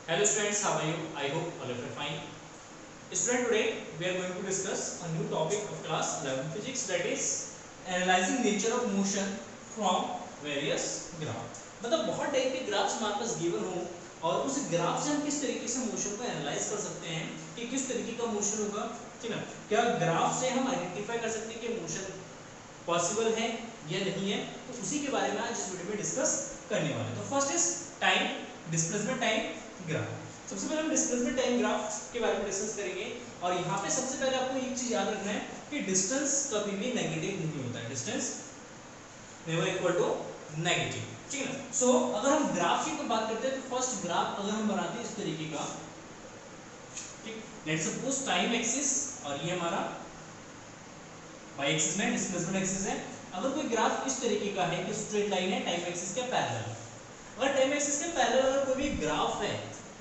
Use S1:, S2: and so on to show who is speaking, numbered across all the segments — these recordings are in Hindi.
S1: Hello students, how are you? I hope all of you are fine. Student, today we are going to discuss a new topic of class 11 physics, that is analyzing nature of motion from various graph. मतलब बहुत टाइप के ग्राफ्स हमारे पास गिवन हो और उस ग्राफ से हम किस तरीके से मोशन को एनालाइज कर सकते हैं कि किस तरीके का मोशन होगा, ठीक है। क्या ग्राफ से हम आइडेंटिफाई कर सकते हैं कि मोशन पॉसिबल है या नहीं है, तो उसी के बारे में आज इस वीडियो में डिस्कस करने वाले हैं। तो first is time displacement time graph. सबसे पहले हम डिस्प्लेसमेंट टाइम ग्राफ के बारे में डिस्कस करेंगे और यहाँ पे सबसे पहले आपको एक चीज याद रखना है कि डिस्टेंस कभी भी नेगेटिव नहीं होता है, distance never equal to negative, ठीक है ना। सो अगर हम ग्राफ की बात करते हैं तो फर्स्ट ग्राफ अगर हम बनाते हैं इस तरीके का, ठीक, लेट्स सपोज टाइम एक्सिस और ये हमारा y एक्सिस में डिस्प्लेसमेंट एक्सिस है। अगर कोई ग्राफ इस तरीके का है कि स्ट्रेट लाइन है टाइम एक्सिस के पैरेलल, अगर टाइम एक्सिस के पैरेलल अगर कोई भी ग्राफ है,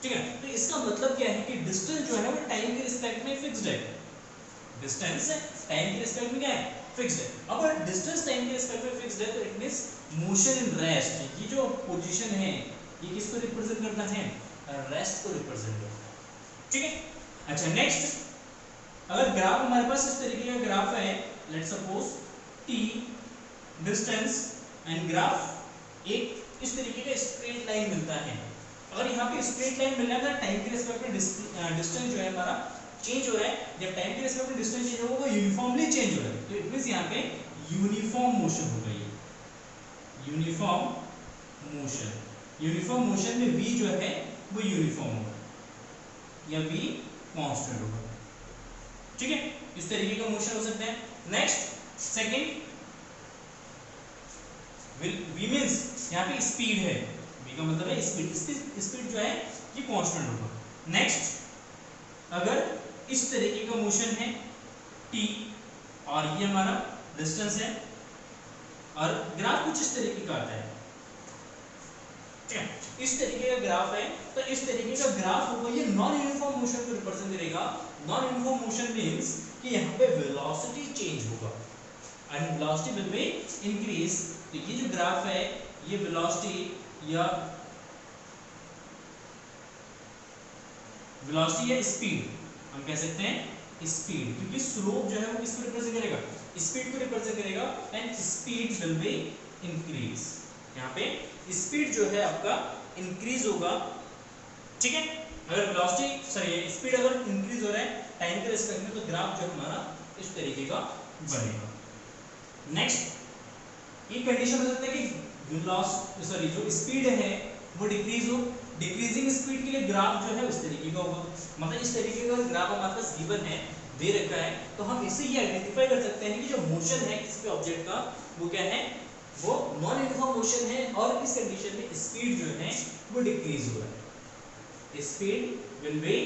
S1: ठीक है, तो इसका मतलब क्या है कि डिस्टेंस जो है वो टाइम के रिस्पेक्ट में फिक्स्ड है। डिस्टेंस टाइम के रिस्पेक्ट में क्या है, फिक्स्ड है। अगर डिस्टेंस टाइम के रिस्पेक्ट में फिक्स्ड है तो it means motion in rest, ये जो पोजीशन है ये किसको रिप्रेजेंट करता है, रेस्ट को रिप्रेजेंट करता है, ठीक है। अच्छा, नेक्स्ट अगर ग्राफ हमारे पास इस तरीके का ग्राफ है, let's suppose t distance and graph एक इस तरीके का स्ट्रेट लाइन मिलता है। अगर यहाँ पे स्ट्रेट लाइन मिल रहा है टाइम के रिस्पेक्ट में डिस्टेंस जो है हमारा चेंज हो रहा है, जब टाइम के रिस्पेक्ट में डिस्टेंस चेंज होगा वो यूनिफॉर्मली चेंज हो रहा है, तो इट मींस यहाँ पे यूनिफॉर्म मोशन होगा। ये यूनिफॉर्म मोशन, यूनिफॉर्म मोशन में v जो है वो यूनिफॉर्म होगा या v कांस्टेंट होगा, ठीक है। इस तरीके का मोशन हो सकता है। नेक्स्ट सेकंड v मींस यहाँ पे स्पीड है, v का मतलब है स्पीड, स्पीड जो है ये कांस्टेंट होगा। नेक्स्ट अगर इस तरीके का मोशन है t और ये हमारा डिस्टेंस है और ग्राफ कुछ इस तरीके का आता है, ठीक है, इस तरीके का ग्राफ है, तो इस तरीके का ग्राफ होगा ये नॉन यूनिफॉर्म मोशन को रिप्रेजेंट करेगा। नॉन यूनिफॉर्म मोशन मींस कि यहाँ पे वेलोसिटी चेंज होगा and velocity will be increase. तो ये जो ग्राफ है ये वेलोसिटी या स्पीड हम कह सकते हैं स्पीड, क्योंकि स्लोप जो है वो किसको रिप्रेजेंट करेगा, स्पीड को रिप्रेजेंट करेगा and speed will be increase. यहाँ पे स्पीड जो है आपका इंक्रीज होगा, ठीक है। अगर वेलोसिटी सॉरी स्पीड अगर इंक्रीज हो रहा है टाइम के रिस्पेक्ट में तो ग्राफ जो हमारा इस तरीके का बनेगा। नेक्स्ट ये कंडीशन हो सकता है कि सॉरी जो स्पीड है वो डिक्रीज हो, डिक्रीजिंग स्पीड के लिए ग्राफ जो है उस तरीके का होगा। मतलब इस तरीके का ग्राफ हमारे पास गिवन है, दे रखा है, तो हम इससे ये आइडेंटिफाई कर सकते हैं कि जो मोशन है किसी भी ऑब्जेक्ट का वो क्या है, वो नॉन यूनिफॉर्म मोशन है और इस कंडीशन में स्पीड जो है वो डिक्रीज हो रहा है, स्पीड विल बी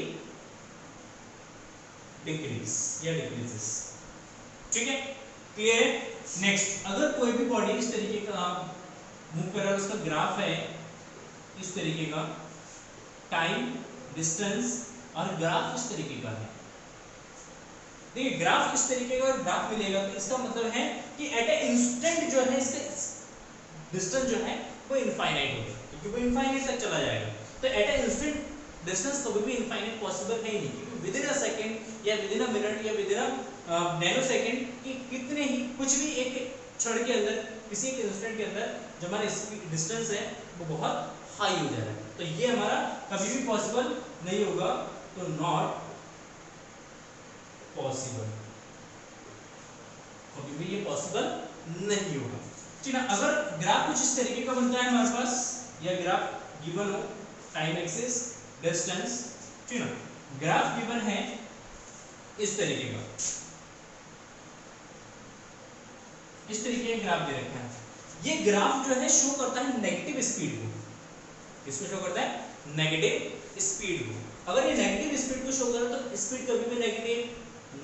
S1: डिक्रीज या डिक्रीजेस, ठीक है, क्लियर है। नेक्स्ट अगर कोई भी बॉडी इस तरीके का मूव कर रहा है, उसका ग्राफ है इस तरीके का, टाइम डिस्टेंस और ग्राफ इस तरीके का है, देखिए ग्राफ इस तरीके का ग्राफ मिलेगा तो इसका मतलब है कि एट ए इंस्टेंट जो है इसका डिस्टेंस जो है वो इनफाइनाइट होगा, क्योंकि वो इनफाइनाइट तक चला जाएगा। तो एट ए इंस्टेंट डिस्टेंस कभी भी इनफाइनाइट पॉसिबल है ही नहीं, क्योंकि विद इन अ सेकंड या विद इन अ मिनट या with in a nano second कि कितने ही कुछ भी एक क्षण के अंदर किसी एक इंस्टेंट के अंदर जो हमारा डिस्टेंस है वो बहुत हाई हो जा रहा है, तो ये हमारा कभी भी पॉसिबल नहीं होगा, तो नॉट पॉसिबल, कभी भी ये पॉसिबल नहीं होगा, ठीक है। अगर ग्राफ कुछ इस तरीके का बनता है हमारे पास या ग्राफ गिवन हो टाइम एक्सिस डिस्टेंस, ठीक है, ग्राफ गिवन है इस तरीके का, इस तरीके का ग्राफ दे रखा है, ये ग्राफ जो है शो करता है नेगेटिव स्पीड को, किसको शो करता है, नेगेटिव स्पीड को। अगर ये नेगेटिव स्पीड को शो कर रहा है तो स्पीड कभी भी नेगेटिव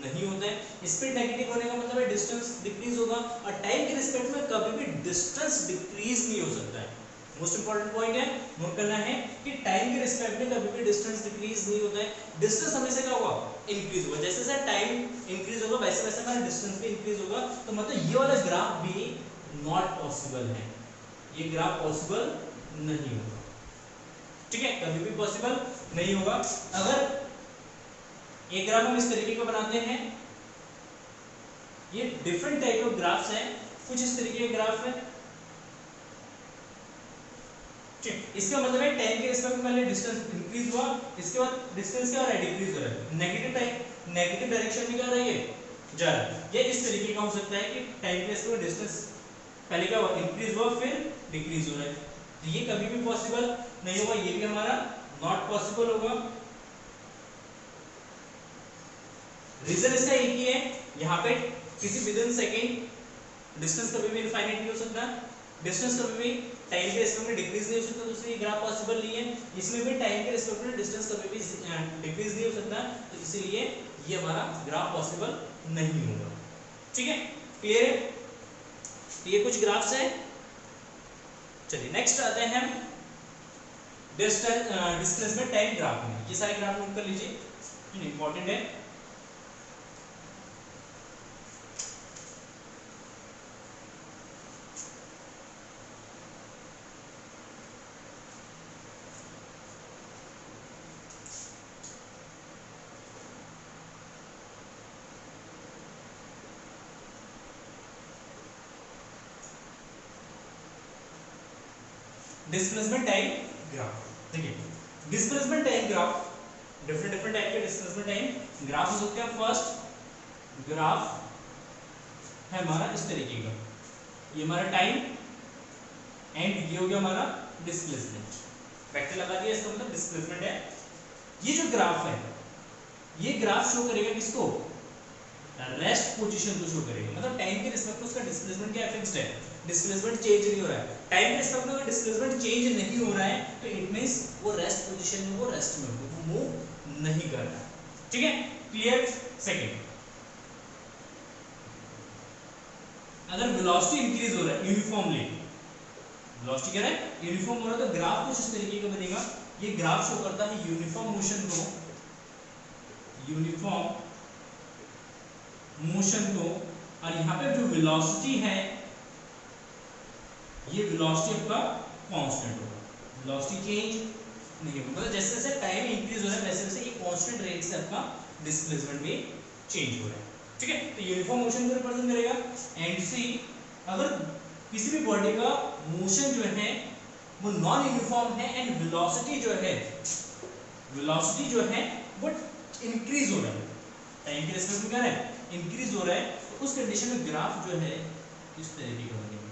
S1: नहीं होता है, स्पीड नेगेटिव होने का मतलब है डिस्टेंस डिक्रीज होगा और टाइम के रिस्पेक्ट में कभी भी डिस्टेंस डिक्रीज नहीं हो सकता है। मोस्ट इंपॉर्टेंट पॉइंट है, नोट करना है कि टाइम के रिस्पेक्ट में कभी भी डिस्टेंस डिक्रीज नहीं होता है, डिस्टेंस हमेशा क्या होगा, इंक्रीज होगा। जैसे जैसे टाइम इंक्रीज होगा वैसे वैसे हमारा डिस्टेंस भी इंक्रीज होगा, तो मतलब ये वाला ग्राफ भी नॉट पॉसिबल है, ये ग्राफ पॉसिबल नहीं होगा, ठीक है, कभी भी पॉसिबल नहीं होगा। अगर एक ग्राफ हम इस तरीके का बनाते हैं, ये डिफरेंट टाइप ऑफ ग्राफ्स हैं, कुछ इस तरीके के ग्राफ है, इसका मतलब है टाइम के रिस्पेक्ट में पहले डिस्टेंस इंक्रीज हुआ, इसके बाद डिस्टेंस क्या हो रहा है, डिक्रीज हो रहा है, नेगेटिव डायरेक्शन में क्या हो रहा है, ये जा रहा है। ये इस तरीके का हो सकता है कि टाइम के रिस्पेक्ट में डिस्टेंस पहले क्या हुआ, इंक्रीज हुआ, फिर डिक्रीज हो रहा है। तो ये कभी भी पॉसिबल नहीं होगा, ये भी हमारा नॉट पॉसिबल होगा। रीजन इसका एक ही है, यहाँ पे किसी विदिन सेकेंड डिस्टेंस कभी भी इनफाइनाइट नहीं हो सकता, डिस्टेंस कभी भी टाइम के रिस्पेक्ट में डिक्रीज नहीं हो सकता, तो ये ग्राफ पॉसिबल नहीं है। इसमें भी टाइम के रिस्पेक्ट में डिस्टेंस कभी भी डिक्रीज नहीं हो सकता, तो इसीलिए ये हमारा ग्राफ पॉसिबल नहीं होगा। ठीक है, क्लियर है? तो ये कुछ ग्राफ्स हैं। चलिए नेक्स्ट आते हैं हम डिस्प्लेसमेंट टाइम ग्राफ में। ये सारे ग्राफ नोट कर लीजिए, इंपॉर्टेंट है। डिस्प्लेसमेंट टाइम ग्राफ, देखिए displacement time graph, different type के डिस्प्लेसमेंट टाइम ग्राफ हो सकते हैं। फर्स्ट ग्राफ है हमारा इस तरीके का, ये हमारा टाइम एंड ये हो गया हमारा डिस्प्लेसमेंट, वेक्टर लगा दिया, इसका मतलब डिस्प्लेसमेंट है। ये जो ग्राफ है, ये ग्राफ शो करेगा किसको, रेस्ट पोजीशन को शो करेगा, मतलब टाइम के रिस्पेक्ट में उसका डिस्प्लेसमेंट क्या फिक्स्ड है, डिस्प्लेसमेंट चेंज नहीं हो रहा है। टाइम के रिस्पेक्ट में अगर डिस्प्लेसमेंट चेंज नहीं हो रहा है तो इट मींस वो रेस्ट पोजीशन में, वो रेस्ट में वो मूव नहीं कर रहा है। ठीक है, क्लियर? सेकंड, अगर वेलोसिटी इंक्रीज हो रहा है यूनिफॉर्मली, वेलोसिटी क्या है, यूनिफॉर्म हो रहा है, तो ग्राफ कुछ इस तरीके का बनेगा। ये ग्राफ शो करता है यूनिफॉर्म मोशन को, यूनिफॉर्म मोशन को, और यहाँ पे जो वेलोसिटी है, ये वेलोसिटी आपका कांस्टेंट होगा, वेलोसिटी चेंज नहीं होगा, मतलब जैसे जैसे टाइम इंक्रीज हो रहा है वैसे वैसे एक कांस्टेंट रेट से आपका डिस्प्लेसमेंट भी चेंज हो रहा है। ठीक है, तो यूनिफॉर्म मोशन को रिप्रेजेंट करेगा। एंड सी, अगर किसी भी बॉडी का मोशन जो है वो नॉन यूनिफॉर्म है एंड वेलोसिटी जो है वो इंक्रीज हो रहा है, टाइम के रिस्पेक्ट में क्या है, इंक्रीज हो रहा है, तो उस कंडीशन में ग्राफ जो है इस तरीके का बनेगा।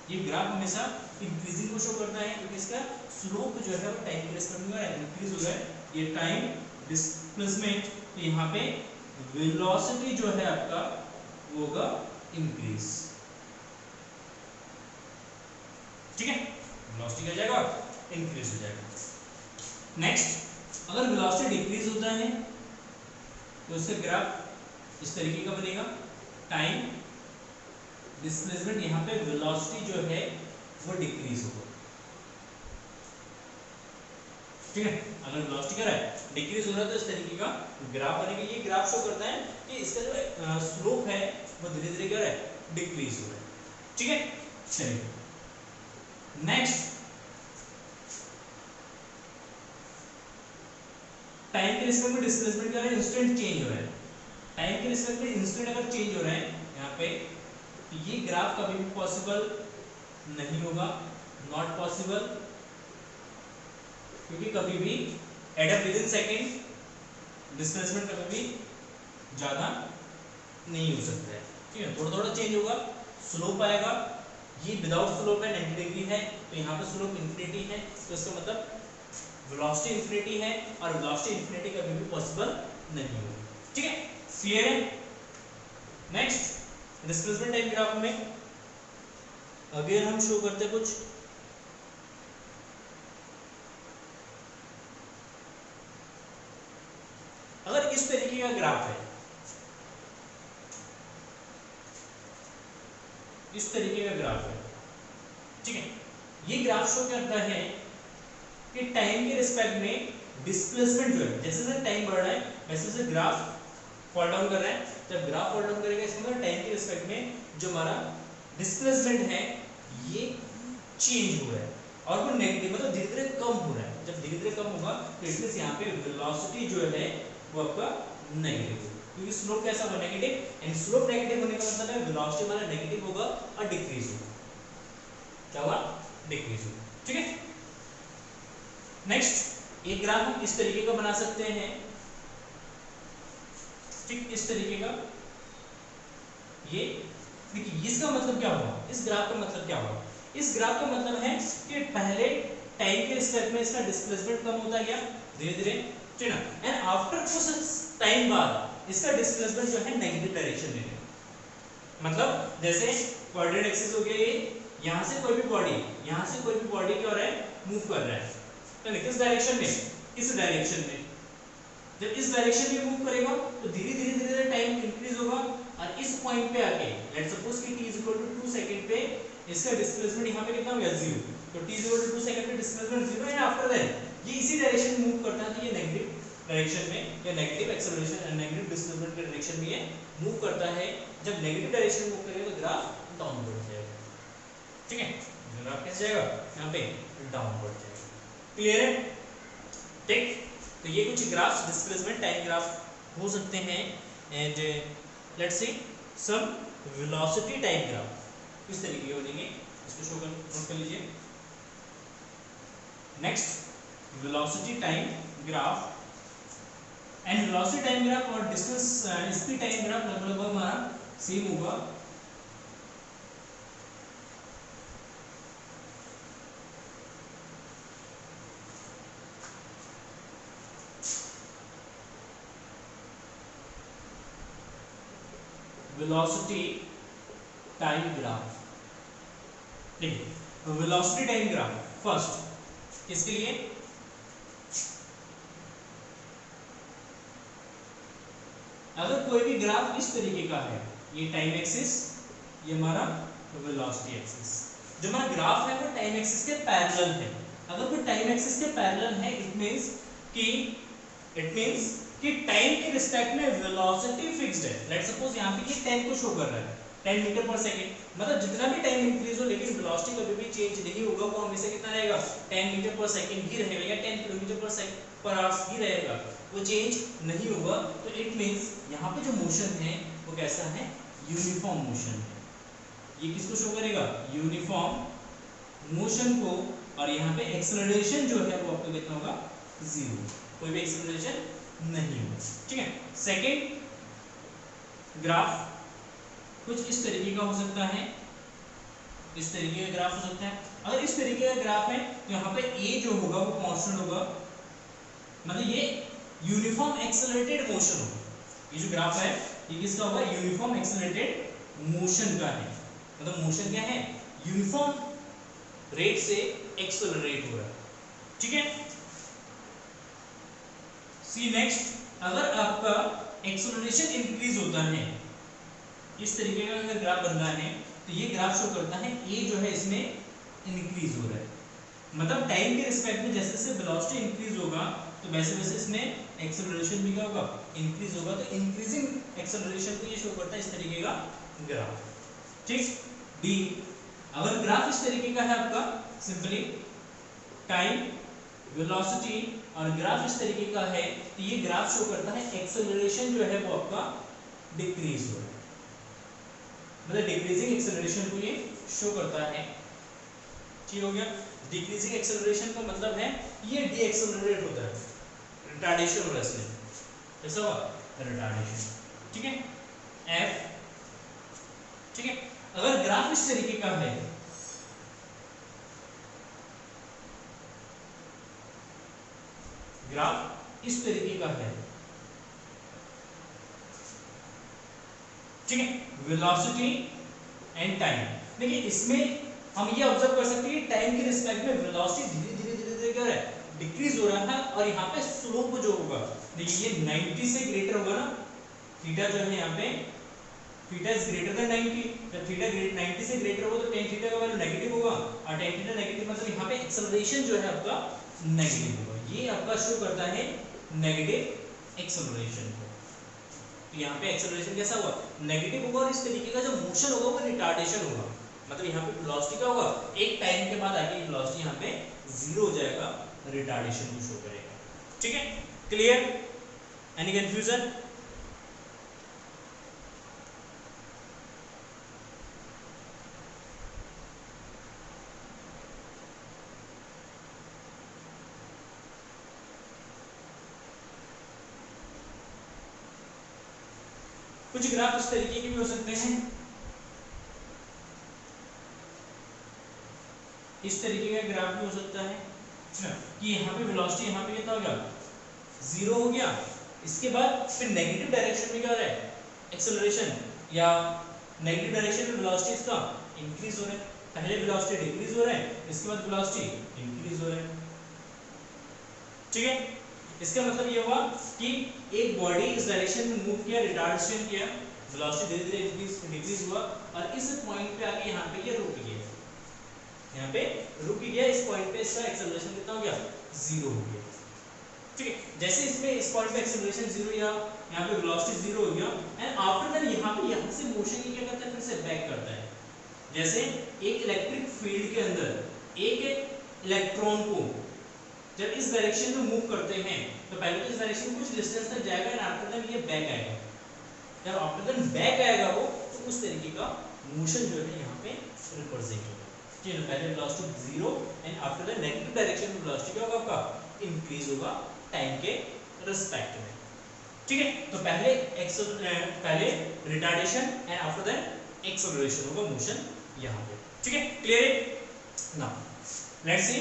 S1: ये ग्राफ हमेशा इंक्रीजिंग को शो करता है क्योंकि इसका स्लोप जो है वो टाइम के रिस्पेक्ट में इंक्रीज हो रहा है, ये टाइम डिस्प्लेसमेंट, तो यहाँ पे वेलोसिटी जो है आपका वो होगा इंक्रीज। ठीक है, वेलोसिटी क्या जाएगा, इंक्रीज हो जाएगा। नेक्स्ट, अगर वेलोसिटी डिक्रीज होता है तो उसका ग्राफ इस तरीके का बनेगा, टाइम डिस्प्लेसमेंट, यहाँ पे वेलोसिटी जो है वो डिक्रीज होगा। ठीक है, अगर वेलोसिटी क्या है, डिक्रीज हो रहा है, तो इस तरीके का ग्राफ बनेगा। ये ग्राफ शो करता है कि इसका जो स्लोप है वो धीरे धीरे क्या है, डिक्रीज हो रहा है। ठीक है, चलिए नेक्स्ट, टाइम के रिस्पेक्ट में डिस्प्लेसमेंट क्या है, इंस्टेंट चेंज हो रहा है। टाइम के रिस्पेक्ट में इंस्टेंट अगर चेंज हो रहा है यहाँ पे, तो ये ग्राफ कभी भी पॉसिबल नहीं होगा, नॉट पॉसिबल, क्योंकि कभी भी at a within second displacement कभी भी ज्यादा नहीं हो सकता है। ठीक है, थोड़ा थोड़ा चेंज होगा, स्लोप आएगा, ये विदाउट स्लोप है 90 डिग्री है, तो यहाँ पे स्लोप इंफिनिटी है, तो इसका मतलब वेलोसिटी इंफिनिटी है, और वेलोसिटी इंफिनिटी कभी भी पॉसिबल नहीं होगी। ठीक है, क्लियर है? नेक्स्ट, डिस्प्लेसमेंट टाइम ग्राफ में अगेन हम शो करते हैं कुछ, अगर इस तरीके का ग्राफ है, इस तरीके का ग्राफ है, ठीक है, ये ग्राफ शो करता है कि टाइम के रिस्पेक्ट में डिस्प्लेसमेंट जो है, जैसे जैसे टाइम बढ़ रहा है वैसे वैसे ग्राफ फॉल डाउन कर रहा है। जब ग्राफ फॉल डाउन करेगा इसका मतलब टाइम के रिस्पेक्ट में जो हमारा डिस्प्लेसमेंट है ये चेंज हो रहा है, और वो नेगेटिव मतलब धीरे धीरे कम हो रहा है। जब धीरे धीरे कम होगा तो इसलिए यहाँ पे वेलोसिटी जो है वो आपका नेगेटिव होगा, क्योंकि स्लोप कैसा होगा नेगेटिव, एंड स्लोप नेगेटिव होने का मतलब है वेलोसिटी हमारा नेगेटिव होगा और डिक्रीज होगा, क्या होगा डिक्रीज होगा, ठीक है। नेक्स्ट एक ग्राफ हम इस तरीके का बना सकते हैं, ठीक इस तरीके का, ये देखिए इसका मतलब क्या होगा, इस ग्राफ का मतलब क्या होगा, इस ग्राफ का मतलब है कि पहले टाइम के रिस्पेक्ट में इसका डिस्प्लेसमेंट कम होता गया धीरे धीरे, ठीक है, एंड आफ्टर कुछ टाइम बाद इसका डिस्प्लेसमेंट जो है नेगेटिव डायरेक्शन में है, मतलब जैसे कोऑर्डिनेट एक्सिस हो गया, ये यहाँ से कोई भी बॉडी, यहाँ से कोई भी बॉडी क्या हो रहा है मूव कर रहा है, तो किस डायरेक्शन में, इस डायरेक्शन में, जब इस डायरेक्शन में मूव करेगा तो धीरे धीरे धीरे टाइम इंक्रीज होगा और इस पॉइंट पे आके लेट्स सपोज कि t इक्वल टू 2 सेकंड पे इसका डिस्प्लेसमेंट यहाँ पे कितना हो गया 0, तो t इक्वल टू 2 सेकंड पे डिस्प्लेसमेंट 0 एंड आफ्टर दैट ये इसी डायरेक्शन में मूव करता है, तो ये नेगेटिव डायरेक्शन में या negative acceleration and negative displacement के डायरेक्शन में ये मूव करता है, जब नेगेटिव डायरेक्शन में मूव करेगा तो ग्राफ डाउनवर्ड जाएगा, ठीक है, ग्राफ कैसे जाएगा यहाँ पे डाउनवर्ड जाएगा, क्लियर है, ठीक। तो ये कुछ ग्राफ्स डिस्प्लेसमेंट टाइम ग्राफ हो सकते हैं, and let's see some velocity time graph इस तरीके के बनेंगे, इसको शो कर नोट कर लीजिए। Next velocity time graph, and velocity time graph और डिस्टेंस स्पीड टाइम ग्राफ लगभग हमारा सेम होगा, वेलोसिटी टाइम ग्राफ, देखिए वेलोसिटी टाइम ग्राफ फर्स्ट किसके लिए, अगर कोई भी ग्राफ इस तरीके का है, ये टाइम एक्सिस, ये हमारा वेलोसिटी एक्सिस, जो हमारा ग्राफ है वो टाइम एक्सिस के पैरेलल है, अगर कोई टाइम एक्सिस के पैरेलल है इट मींस कि टाइम के रिस्पेक्ट में वेलोसिटी फिक्स्ड है, लेट्स सपोज यहाँ पे ये 10 को शो कर रहा है 10 मीटर पर सेकंड, मतलब जितना भी टाइम इंक्रीज हो लेकिन वेलोसिटी कभी भी चेंज नहीं होगा, वो हमेशा कितना रहेगा 10 मीटर पर सेकंड ही रहेगा या 10 किलोमीटर पर आवर ही रहेगा, वो चेंज नहीं होगा, तो इट मींस यहाँ पे जो मोशन है वो कैसा है यूनिफॉर्म मोशन है, ये किसको शो करेगा यूनिफॉर्म मोशन को, और यहाँ पे एक्सेलरेशन जो है वो आपको कितना होगा 0, कोई भी एक्सेलरेशन नहीं होगा, ठीक है। सेकेंड ग्राफ कुछ इस तरीके का हो सकता है, इस तरीके का ग्राफ हो सकता है, अगर इस तरीके का ग्राफ है तो यहाँ पे a जो होगा वो कांस्टेंट होगा, मतलब ये यूनिफॉर्म एक्सेलरेटेड मोशन होगा, ये जो ग्राफ है ये किसका होगा यूनिफॉर्म एक्सेलरेटेड मोशन का है, मतलब मोशन क्या है यूनिफॉर्म रेट से एक्सेलरेट हो रहा है, ठीक है। सी नेक्स्ट, अगर आपका एक्सेलरेशन इंक्रीज होता है, इस तरीके का अगर ग्राफ बन रहा है तो ये ग्राफ शो करता है ए जो है इसमें इंक्रीज हो रहा है, मतलब टाइम के रिस्पेक्ट में जैसे जैसे वेलोसिटी इंक्रीज होगा तो वैसे वैसे इसमें एक्सेलरेशन भी क्या होगा इंक्रीज होगा, तो इंक्रीजिंग एक्सेलरेशन को ये शो करता है इस तरीके का ग्राफ, ठीक। डी, अगर ग्राफ इस तरीके का है आपका सिंपली टाइम वेलोसिटी और ग्राफ इस तरीके का है तो ये ग्राफ शो करता है एक्सेलरेशन जो है वो आपका डिक्रीज हो रहा है, मतलब डिक्रीजिंग एक्सेलरेशन को ये शो करता है, ठीक हो गया। डिक्रीजिंग एक्सेलरेशन का मतलब है ये डी एक्सेलरेट होता है, रिटार्डेशन हो रहा है इसमें, कैसा हुआ रिटार्डेशन, ठीक है एफ, ठीक है। अगर ग्राफ इस तरीके का है, ग्राफ इस तरीके का है, ठीक है, वेलोसिटी एंड टाइम, देखिए इसमें हम ये ऑब्जर्व कर सकते हैं कि टाइम के रिस्पेक्ट में वेलोसिटी धीरे धीरे धीरे धीरे क्या हो रहा है डिक्रीज हो रहा है, और यहाँ पे स्लोप जो होगा देखिए ये 90 से ग्रेटर होगा ना, थीटा जो है यहाँ पे थीटा इज ग्रेटर देन 90, जब थीटा 90 से ग्रेटर होगा तो tan थीटा का वैल्यू नेगेटिव होगा, और tan थीटा नेगेटिव मतलब यहाँ पे एक्सेलरेशन जो है आपका नेगेटिव होगा, ये आपका शो करता है नेगेटिव एक्सेलरेशन को, तो यहाँ पे एक्सेलरेशन कैसा हुआ नेगेटिव होगा, और इस तरीके का जो मोशन होगा वो रिटार्डेशन होगा, मतलब यहाँ पे वेलोसिटी क्या होगा एक टाइम के बाद आगे वेलोसिटी यहाँ पे 0 हो जाएगा, रिटार्डेशन को शो करेगा। ठीक है, क्लियर? Any confusion? कुछ ग्राफ इस तरीके के भी हो सकते हैं, इस तरीके का ग्राफ भी हो सकता है कि यहाँ पे वेलोसिटी यहाँ पे कितना हो गया, 0 हो गया, इसके बाद फिर नेगेटिव डायरेक्शन में क्या हो रहा है, एक्सेलरेशन, या नेगेटिव डायरेक्शन में वेलोसिटी इसका इंक्रीज हो रहा है, पहले वेलोसिटी डिक्रीज हो रहा है, इसके बाद वेलोसिटी इंक्रीज हो रहा है। ठीक है, इसका मतलब ये हुआ कि एक बॉडी इस डायरेक्शन में मूव किया, रिटार्डेशन किया, वेलोसिटी धीरे धीरे डिक्रीज हुआ और इस पॉइंट पे आके यहाँ पे ये रुक गया, यहाँ पे रुक गया, इस पॉइंट पे इसका एक्सेलरेशन कितना हो गया, 0 हो गया। ठीक है, जैसे इसमें इस पॉइंट पे एक्सेलरेशन 0 या यहाँ पे वेलोसिटी 0 हो गया एंड आफ्टर दैट यहाँ से मोशन ये क्या करता है, फिर से बैक करता है। जैसे एक इलेक्ट्रिक फील्ड के अंदर एक इलेक्ट्रॉन को जब इस डायरेक्शन में मूव करते हैं तो पहले तो इस डायरेक्शन में कुछ डिस्टेंस तक जाएगा एंड आफ्टर दैट ये बैक आएगा, जब आफ्टर दैट बैक आएगा वो, तो उस तरीके का मोशन जो है यहाँ पे रिप्रेजेंट होगा। ठीक है, पहले velocity 0 and after that negative direction में वेलोसिटी क्या होगा, आपका इंक्रीज होगा टाइम के रिस्पेक्ट में। ठीक है, तो पहले retardation and after that acceleration होगा मोशन यहाँ पे। ठीक है, clear? Now let's see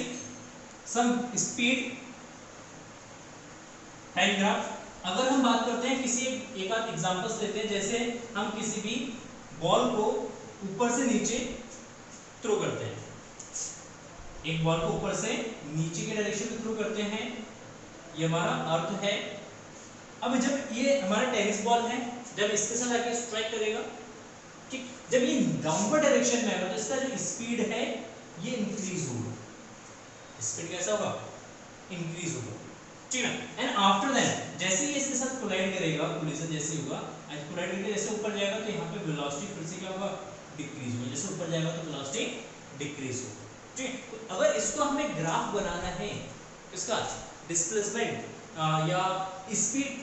S1: some speed time graph. अगर हम बात करते हैं किसी एक आध एग्जांपल्स लेते हैं, जैसे हम किसी भी बॉल को ऊपर से नीचे थ्रो करते हैं, एक बॉल को ऊपर से नीचे के डायरेक्शन में थ्रो करते हैं, ये हमारा अर्थ है। अब जब ये हमारा टेनिस बॉल है, जब इसके साथ आके स्ट्राइक करेगा, ठीक, जब ये डाउनवर्ड डायरेक्शन में आएगा तो इसका जो स्पीड है ये इंक्रीज होगा, स्पीड कैसा होगा, इंक्रीज होगा। ठीक है, एंड आफ्टर दैट जैसे ही इसके साथ कोलाइड करेगा, कोलिजन जैसे होगा, आज कोलाइड करके जैसे ऊपर जाएगा तो यहाँ पे वेलोसिटी फिर से क्या होगा, डिक्रीज होगा, जैसे ऊपर जाएगा तो वेलोसिटी डिक्रीज होगा। ठीक है, तो अगर इसको हमें ग्राफ बनाना है, इसका डिस्प्लेसमेंट या स्पीड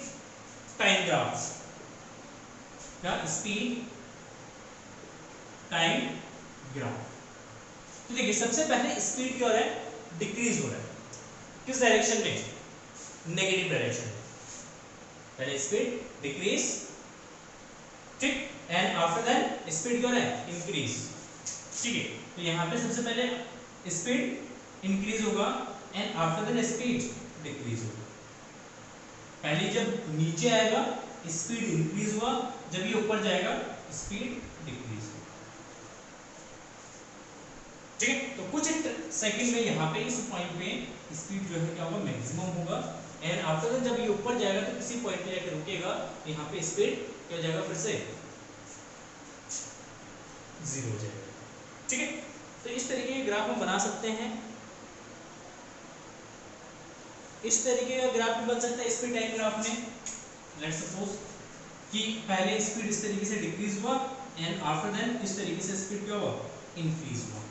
S1: टाइम ग्राफ, या स्पीड टाइम ग्राफ, तो देखिए सबसे पहले स्पीड क्या हो रहा है, डिक्रीज हो रहा है, किस डायरेक्शन में, नेगेटिव डायरेक्शन में, पहले स्पीड डिक्रीज, ठीक, एंड आफ्टर दैट स्पीड क्या हो रहा है, इंक्रीज। ठीक है, तो यहाँ पे सबसे पहले स्पीड इंक्रीज होगा and after that speed decrease होगा। पहले जब नीचे आएगा स्पीड इंक्रीज हुआ, जब ये ऊपर जाएगा स्पीड डिक्रीज होगा। ठीक है, तो कुछ सेकंड में यहाँ पे इस पॉइंट पे स्पीड जो है क्या होगा, मैक्सिमम होगा एंड आफ्टर दैट जब ये ऊपर जाएगा तो किसी पॉइंट पे जाकर रुकेगा, यहाँ पे स्पीड क्या हो जाएगा, फिर से 0 हो जाएगा। ठीक है, तो इस तरीके के ग्राफ हम बना सकते हैं, इस तरीके का ग्राफ भी बन सकता है स्पीड टाइम ग्राफ में। लेट्स सपोज कि पहले स्पीड इस तरीके से डिक्रीज हुआ एंड आफ्टर दैट इस तरीके से स्पीड क्या हुआ, इंक्रीज हुआ।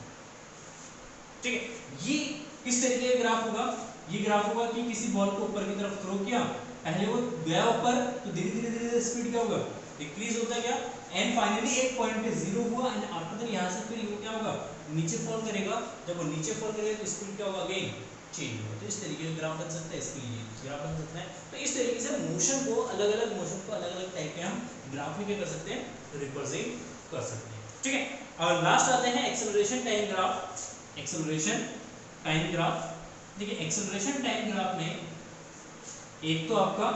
S1: ठीक है, ये किस तरीके का ग्राफ होगा, ये ग्राफ होगा कि किसी बॉल को ऊपर की तरफ थ्रो किया, पहले वो गया ऊपर तो धीरे धीरे स्पीड क्या होगा, डिक्रीज होता गया एंड फाइनली एक पॉइंट पे 0 हुआ एंड आफ्टर दैट यहां से फिर वो क्या होगा, नीचे फॉल करेगा, जब वो नीचे फॉल करेगा तो स्पीड क्या होगा, अगेन चेंज होगा। तो इस तरीके का ग्राफ बन सकता है, इसके लिए ग्राफ बन सकता है। तो इस तरीके से मोशन को अलग अलग टाइप के हम ग्राफ में क्या कर सकते हैं, रिप्रेजेंट कर सकते हैं। ठीक है, और लास्ट आते हैं acceleration time graph. Acceleration time graph, देखिए एक्सेलरेशन टाइम ग्राफ में एक तो आपका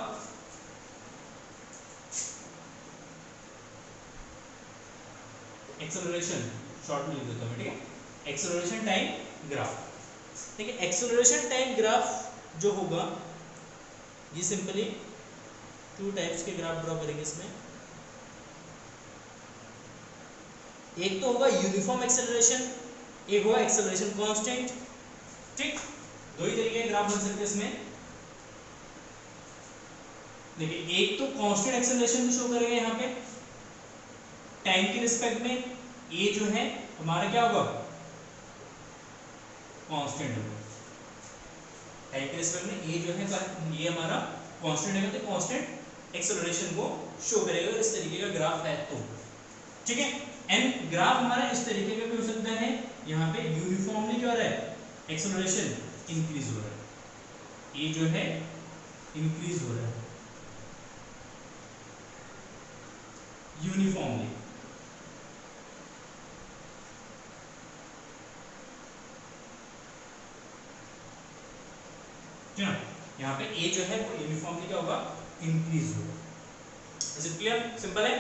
S1: एक्सेलरेशन शॉर्ट में लिख देता हूं, ठीक है, एक्सेलरेशन टाइम ग्राफ। देखिए एक्सेलरेशन टाइम ग्राफ जो होगा, ये सिंपली 2 टाइप्स के ग्राफ ड्रॉ करेंगे इसमें। एक तो होगा यूनिफॉर्म एक्सेलरेशन, एक होगा एक्सेलरेशन कांस्टेंट। ठीक, दो ही तरीके के ग्राफ बन सकते हैं इसमें। देखिए एक तो कांस्टेंट एक्सेलरेशन को शो करेगा यहाँ पे टाइम के रिस्पेक्ट में, ये जो है हमारा क्या होगा, कांस्टेंट होगा, टाइम के रिस्पेक्ट में ए जो है ये हमारा कांस्टेंट है, तो कांस्टेंट एक्सेलरेशन को शो करेगा इस तरीके का ग्राफ है तो, ठीक है। एंड ग्राफ हमारा इस तरीके का भी हो सकता है, यहाँ पे यूनिफॉर्मली क्या हो रहा है, एक्सेलरेशन इंक्रीज हो रहा है, ए जो है इंक्रीज हो रहा है यूनिफॉर्मली, क्या यहाँ पे ए जो है वो यूनिफॉर्मली क्या होगा, इंक्रीज होगा। Is it clear? सिंपल है।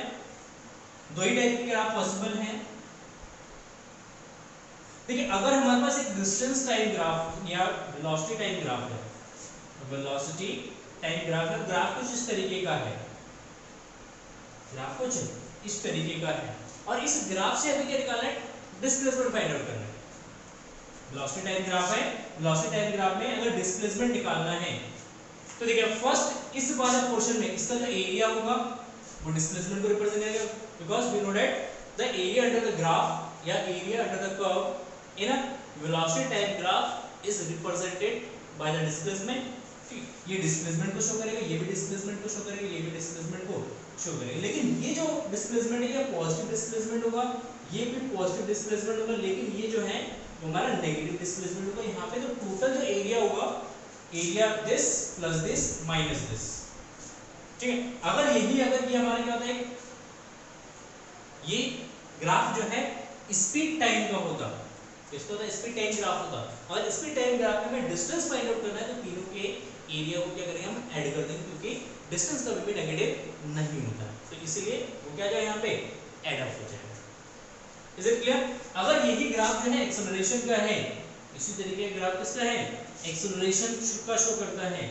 S1: दो ही टाइप के ग्राफ पॉसिबल हैं। देखिए अगर हमारे पास एक डिस्टेंस टाइम ग्राफ या वेलोसिटी टाइम ग्राफ है, वेलोसिटी टाइम ग्राफ है, ग्राफ कुछ इस तरीके का है, ग्राफ कुछ इस तरीके का है, और इस ग्राफ से हमें क्या निकालना है, डिस्प्लेसमेंट फाइंड आउट करना है। वेलोसिटी टाइम ग्राफ है, वेलोसिटी टाइम ग्राफ में अगर डिस्प्लेसमेंट निकालना है तो देखिए फर्स्ट इस वाले पोर्शन में इसका जो एरिया होगा वो डिस्प्लेसमेंट को रिप्रेजेंट करेगा, because we know that the area under the graph या area under the curve in a velocity time graph is represented by the displacement. ये डिस्प्लेसमेंट को शो करेगा, ये भी डिस्प्लेसमेंट को शो करेगा, ये भी डिस्प्लेसमेंट को शो करेगा। लेकिन ये जो डिस्प्लेसमेंट है ये पॉजिटिव डिस्प्लेसमेंट होगा, ये भी पॉजिटिव डिस्प्लेसमेंट होगा, लेकिन ये जो है हमारा नेगेटिव डिस्प्लेसमेंट होगा। यहाँ पे तो टोटल जो एरिया होगा, area this plus this minus this, ठीक है। अगर ये हमारा क्या होता है, ये ग्राफ जो है स्पीड टाइम का होता, इसको होता स्पीड टाइम ग्राफ होता, और स्पीड टाइम ग्राफ में डिस्टेंस फाइंड आउट करना है तो तीनों के एरिया को क्या करेंगे, हम ऐड कर देंगे, क्योंकि डिस्टेंस कभी भी नेगेटिव नहीं होता, तो इसीलिए वो क्या जाए यहाँ पे ऐड अप हो जाएगा। Is it clear? अगर यही ग्राफ जो है एक्सेलरेशन का है, इसी तरीके का ग्राफ किसका है, एक्सेलरेशन का शो करता है,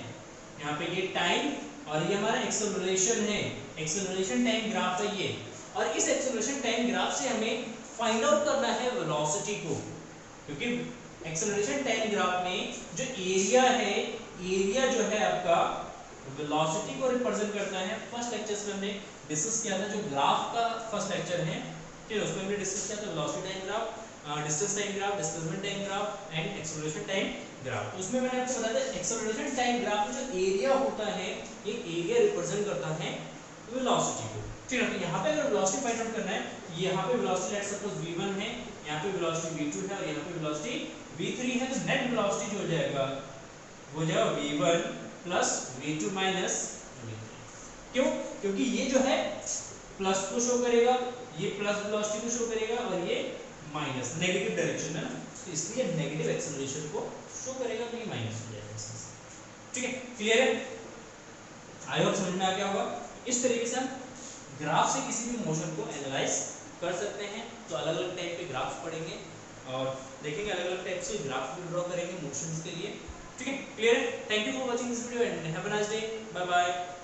S1: यहाँ पे ये टाइम और ये हमारा एक्सेलरेशन है, एक्सेलरेशन टाइम ग्राफ है ये, और इस एक्सेलरेशन टाइम ग्राफ से हमें फाइंड आउट करना है वेलोसिटी को, क्योंकि एक्सेलरेशन टाइम ग्राफ में जो एरिया है, एरिया जो है आपका वेलोसिटी को रिप्रेजेंट करता है। फर्स्ट लेक्चर में हमने डिस्कस किया था, जो ग्राफ का फर्स्ट लेक्चर है, ठीक है, उसमें हमने डिस्कस किया था velocity time graph, distance time graph, displacement time graph and acceleration time graph. तो उसमें मैंने आपको बताया था एक्सेलरेशन टाइम ग्राफ में जो एरिया होता है, ये एरिया रिप्रेजेंट करता है वेलोसिटी को, ठीक है। तो यहाँ पे अगर वेलोसिटी फाइंड आउट करना है, यहाँ पे वेलोसिटी लेट्स सपोज v1 है, यहाँ पे वेलोसिटी v2 है और यहाँ पे वेलोसिटी v3 है, तो नेट वेलोसिटी जो हो जाएगा वो जाएगा v1 plus v2 minus v3। क्यों? क्योंकि ये जो है प्लस को शो करेगा, ये प्लस वेलोसिटी को शो करेगा और ये माइनस नेगेटिव डायरेक्शन में ना, तो इसलिए नेगेटिव एक्सेलरेशन को शो करेगा, तो ये माइनस हो जाएगा इसमें, ठीक है। क्लियर है? आई होप समझ में आ गया होगा। इस तरीके से हम ग्राफ से किसी भी मोशन को एनालाइज कर सकते हैं। तो अलग अलग टाइप के ग्राफ्स पढ़ेंगे और देखेंगे, अलग अलग टाइप से ग्राफ भी ड्रॉ करेंगे मोशंस के लिए, ठीक है। क्लियर है? Thank you for watching this video and have a nice day, bye bye.